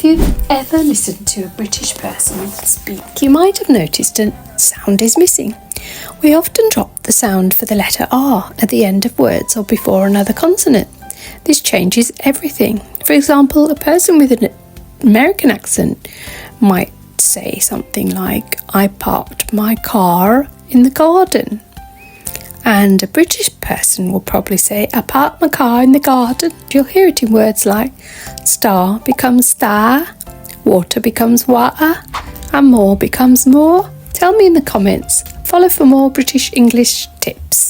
If you've ever listened to a British person speak, you might have noticed a sound is missing. We often drop the sound for the letter R at the end of words or before another consonant. This changes everything. For example, a person with an American accent might say something like, I parked my car in the garden. And a British person will probably say, I parked my car in the garden. You'll hear it in words like star becomes star, water becomes water, and more becomes more. Tell me in the comments. Follow for more British English tips.